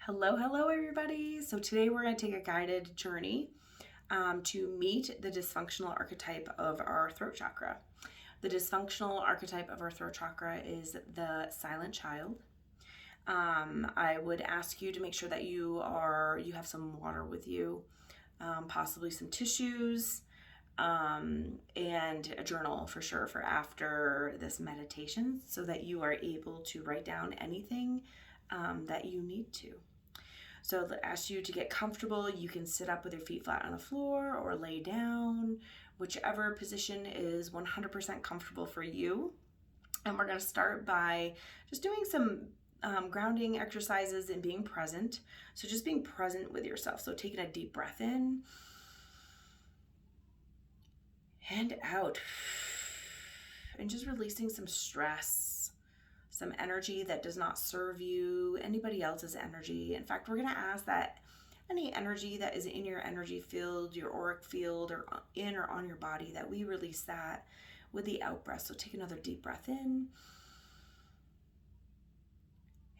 Hello everybody. So today we're going to take a guided journey to meet the dysfunctional archetype of our throat chakra. The dysfunctional archetype of our throat chakra is the silent child. I would ask you to make sure that you have some water with you, possibly some tissues, and a journal for sure for after this meditation, so that you are able to write down anything that you need to. So I'll ask you to get comfortable. You can sit up with your feet flat on the floor or lay down, whichever position is 100% comfortable for you. And we're going to start by just doing some grounding exercises and being present. So just being present with yourself. So taking a deep breath in and out, and just releasing some stress, some energy that does not serve you, anybody else's energy. In fact, we're going to ask that any energy that is in your energy field, your auric field, or in or on your body, that we release that with the out breath. So take another deep breath in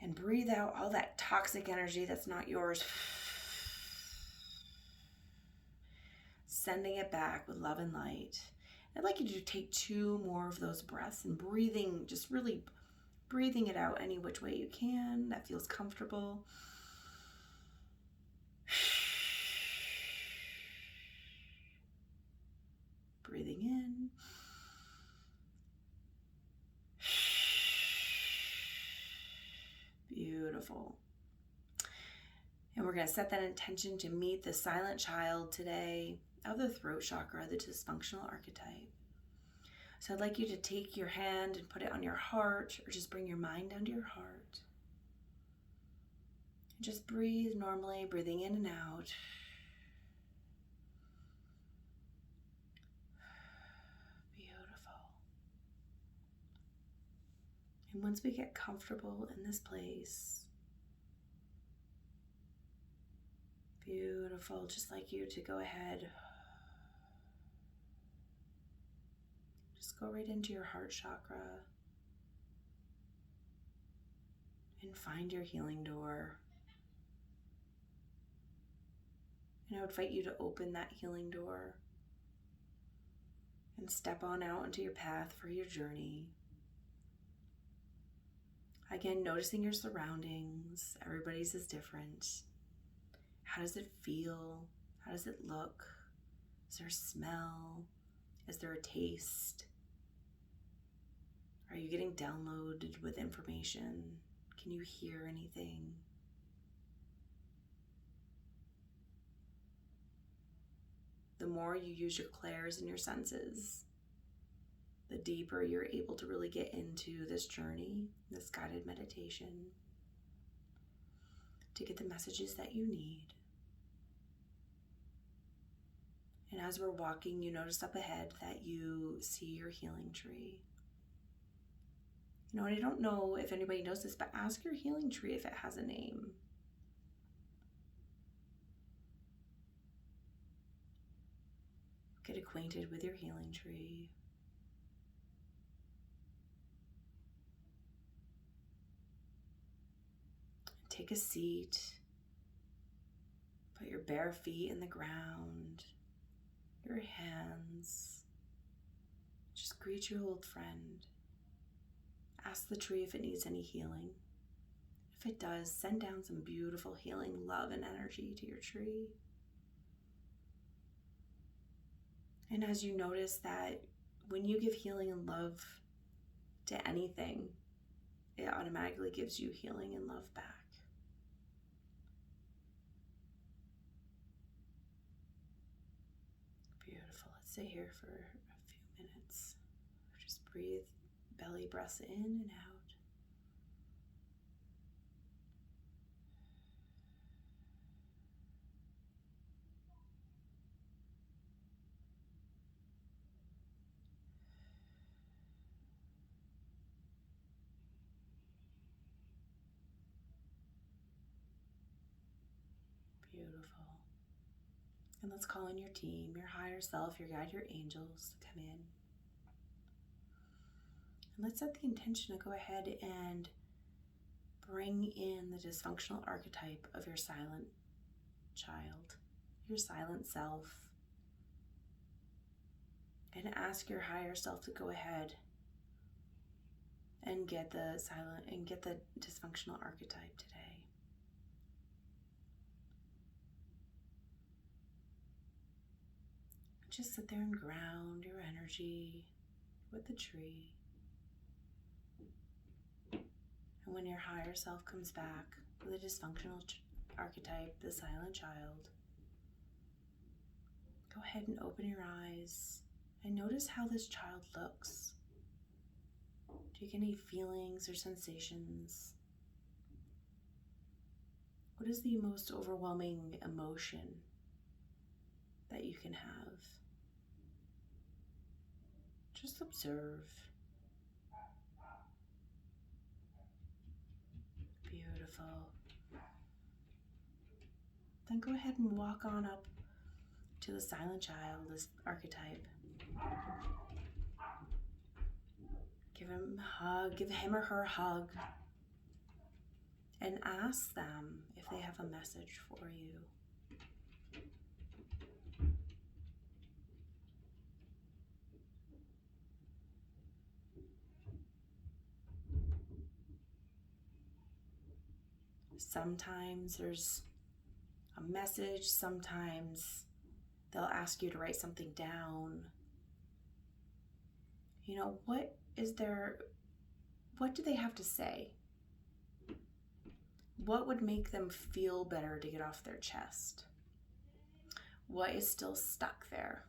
and breathe out all that toxic energy that's not yours, sending it back with love and light. I'd like you to take 2 more of those breaths and breathing, just really breathing it out any which way you can that feels comfortable. Breathing in. Beautiful. And we're going to set that intention to meet the silent child today of the throat chakra, the dysfunctional archetype. So I'd like you to take your hand and put it on your heart, or just bring your mind down to your heart. And just breathe normally, breathing in and out. Beautiful. And once we get comfortable in this place, beautiful, just like you to go ahead, just go right into your heart chakra and find your healing door. And I would invite you to open that healing door and step on out into your path for your journey. Again, noticing your surroundings. Everybody's is different. How does it feel? How does it look? Is there a smell? Is there a taste? Are you getting downloaded with information? Can you hear anything? The more you use your clairs and your senses, the deeper you're able to really get into this journey, this guided meditation, to get the messages that you need. And as we're walking, you notice up ahead that you see your healing tree. You know, and I don't know if anybody knows this, but ask your healing tree if it has a name. Get acquainted with your healing tree. Take a seat. Put your bare feet in the ground, your hands. Just greet your old friend. Ask the tree if it needs any healing. If it does, send down some beautiful healing love and energy to your tree. And as you notice that when you give healing and love to anything, it automatically gives you healing and love back. Beautiful. Let's stay here for a few minutes. Just breathe belly breaths in and out. Beautiful. And let's call in your team, your higher self, your guide, your angels to come in. And let's set the intention to go ahead and bring in the dysfunctional archetype of your silent child, your silent self, and ask your higher self to go ahead and get the dysfunctional archetype today. Just sit there and ground your energy with the tree. And when your higher self comes back with a dysfunctional archetype, the silent child, go ahead and open your eyes and notice how this child looks. Do you get any feelings or sensations? What is the most overwhelming emotion that you can have? Just observe. Beautiful. Then go ahead and walk on up to the silent child, this archetype. Give him a hug, give him or her a hug, and ask them if they have a message for you. Sometimes there's a message, sometimes they'll ask you to write something down. You know, what do they have to say? What would make them feel better to get off their chest? What is still stuck there?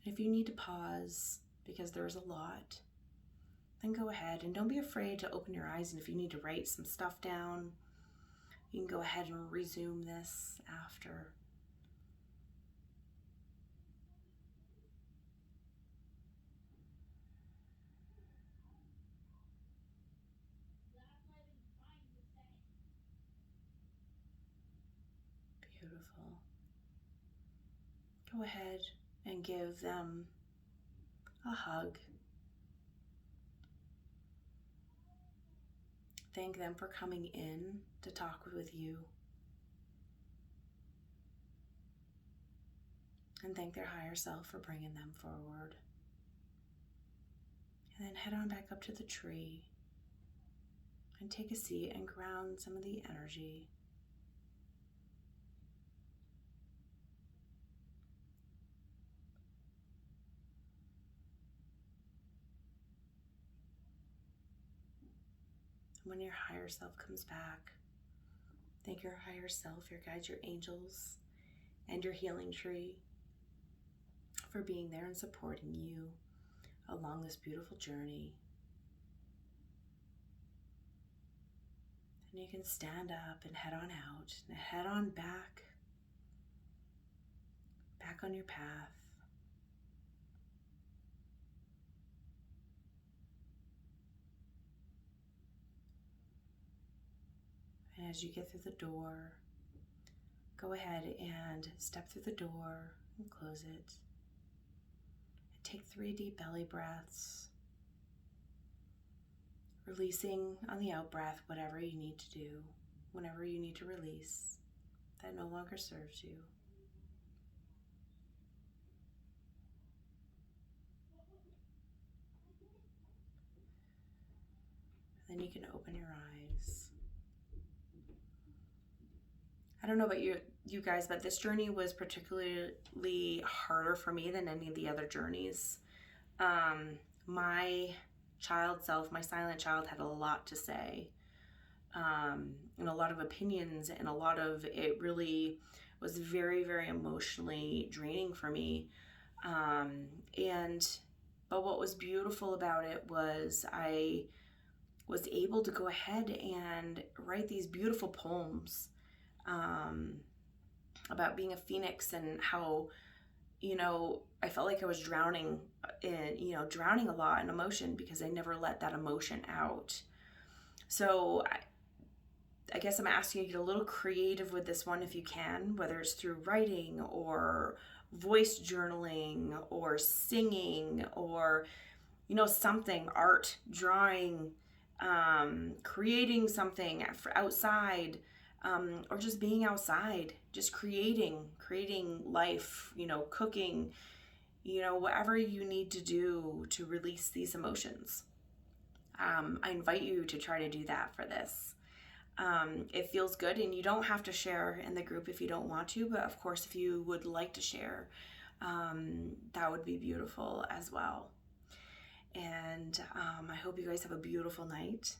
If you need to pause because there's a lot, then go ahead and don't be afraid to open your eyes. And if you need to write some stuff down, you can go ahead and resume this after. Beautiful. Go ahead and give them a hug. Thank them for coming in to talk with you. And thank their higher self for bringing them forward. And then head on back up to the tree and take a seat and ground some of the energy. When your higher self comes back, thank your higher self, your guides, your angels, and your healing tree for being there and supporting you along this beautiful journey. And you can stand up and head on out and head on back on your path. And as you get through the door, go ahead and step through the door and close it. And take 3 deep belly breaths, releasing on the out breath whatever you need to do, whenever you need to release that no longer serves you. Then you can open your eyes. I don't know about you guys, but this journey was particularly harder for me than any of the other journeys. My child self, my silent child, had a lot to say, and a lot of opinions, and a lot of it really was very, very emotionally draining for me. But what was beautiful about it was I was able to go ahead and write these beautiful poems about being a phoenix and how, I felt like I was drowning a lot in emotion because I never let that emotion out. So I guess I'm asking you to get a little creative with this one if you can, whether it's through writing or voice journaling or singing or, you know, something, art, drawing, creating something for outside, or just being outside, just creating life, you know, cooking, you know, whatever you need to do to release these emotions. I invite you to try to do that for this. It feels good, and you don't have to share in the group if you don't want to, but of course, if you would like to share, that would be beautiful as well. And I hope you guys have a beautiful night,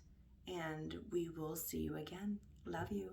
and we will see you again. Love you.